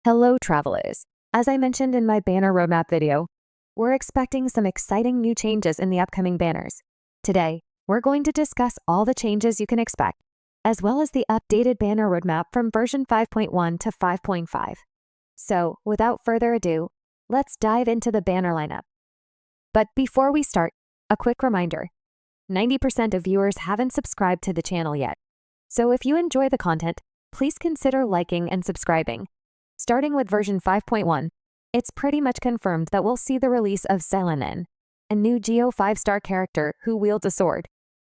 Hello travelers! As I mentioned in my banner roadmap video, we're expecting some exciting new changes in the upcoming banners. Today, we're going to discuss all the changes you can expect, as well as the updated banner roadmap from version 5.1 to 5.5. So, without further ado, let's dive into the banner lineup. But before we start, a quick reminder. 90% of viewers haven't subscribed to the channel yet. So if you enjoy the content, please consider liking and subscribing. Starting with version 5.1, it's pretty much confirmed that we'll see the release of Xilonen, a new Geo 5-star character who wields a sword.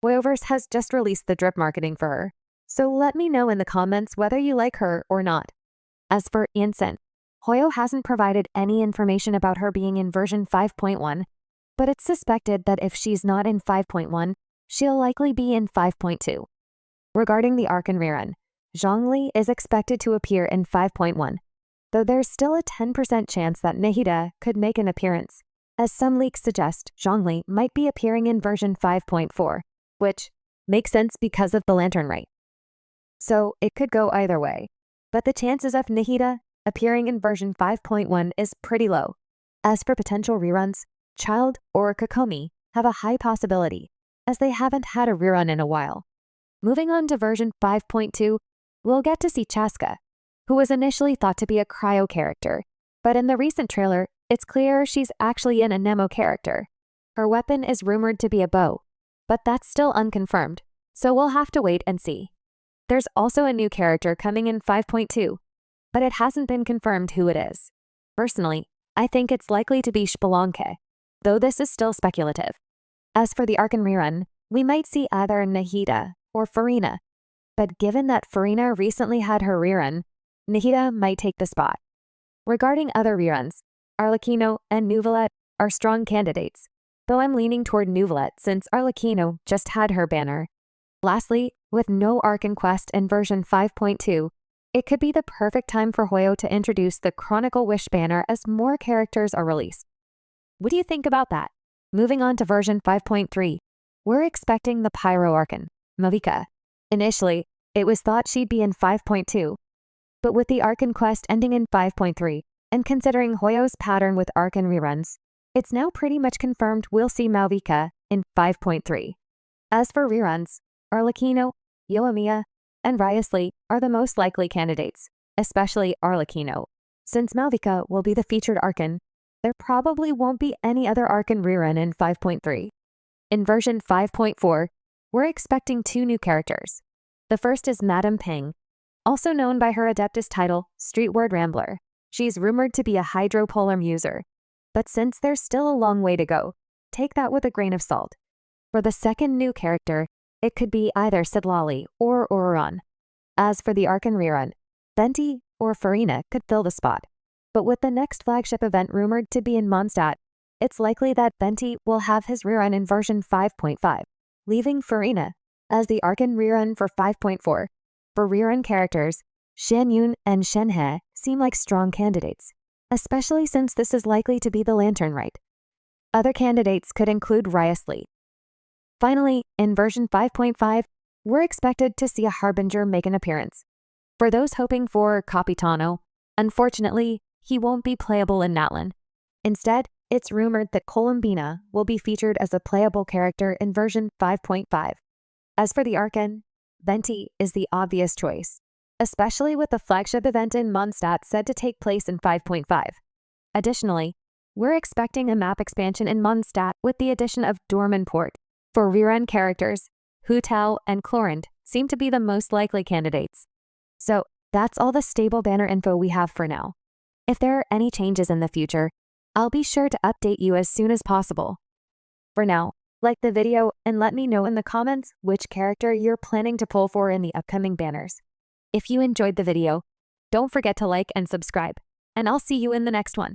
Hoyoverse has just released the drip marketing for her, so let me know in the comments whether you like her or not. As for Iansan, Hoyo hasn't provided any information about her being in version 5.1, but it's suspected that if she's not in 5.1, she'll likely be in 5.2. Regarding the arc and rerun, Zhongli is expected to appear in 5.1, though there's still a 10% chance that Neuvillette could make an appearance, as some leaks suggest Zhongli might be appearing in version 5.4, which makes sense because of the lantern rite. So it could go either way, but the chances of Neuvillette appearing in version 5.1 is pretty low. As for potential reruns, Child or Kokomi have a high possibility, as they haven't had a rerun in a while. Moving on to version 5.2, we'll get to see Chaska, who was initially thought to be a cryo character, but in the recent trailer, it's clear she's actually an Anemo character. Her weapon is rumored to be a bow, but that's still unconfirmed, so we'll have to wait and see. There's also a new character coming in 5.2, but it hasn't been confirmed who it is. Personally, I think it's likely to be Spelunky, though this is still speculative. As for the arc and rerun, we might see either Neuvillette or Furina, but given that Furina recently had her rerun, Neuvillette might take the spot. Regarding other reruns, Arlecchino and Neuvillette are strong candidates, though I'm leaning toward Neuvillette since Arlecchino just had her banner. Lastly, with no arc and quest in version 5.2, it could be the perfect time for Hoyo to introduce the Chronicle Wish Banner as more characters are released. What do you think about that? Moving on to version 5.3, we're expecting the Pyro Archon, Mavuika. Initially, it was thought she'd be in 5.2, but with the arc and quest ending in 5.3, and considering Hoyo's pattern with arc and reruns, it's now pretty much confirmed we'll see Mavuika in 5.3. As for reruns, Arlecchino, Yoimiya, and Riosley are the most likely candidates, especially Arlecchino. Since Mavuika will be the featured Archon, there probably won't be any other Archon rerun in 5.3. In version 5.4, we're expecting two new characters. The first is Madame Ping, also known by her Adeptus title, Streetward Rambler. She's rumored to be a hydropolar user, but since there's still a long way to go, take that with a grain of salt. For the second new character, it could be either Sidlali or Rerun. As for the arc and rerun, Venti or Furina could fill the spot. But with the next flagship event rumored to be in Mondstadt, it's likely that Venti will have his rerun in version 5.5, leaving Furina as the arc and rerun for 5.4. For rerun characters, Xianyun and Shenhe seem like strong candidates, especially since this is likely to be the lantern rite. Other candidates could include Riosley. Finally, in version 5.5, we're expected to see a Harbinger make an appearance. For those hoping for Capitano, unfortunately, he won't be playable in Natlan. Instead, it's rumored that Columbina will be featured as a playable character in version 5.5. As for the Archon, Venti is the obvious choice, especially with the flagship event in Mondstadt said to take place in 5.5. Additionally, we're expecting a map expansion in Mondstadt with the addition of Dormanport. For rerun characters, Hu Tao and Chlorant seem to be the most likely candidates. So that's all the stable banner info we have for now. If there are any changes in the future, I'll be sure to update you as soon as possible. For now, like the video and let me know in the comments which character you're planning to pull for in the upcoming banners. If you enjoyed the video, don't forget to like and subscribe, and I'll see you in the next one.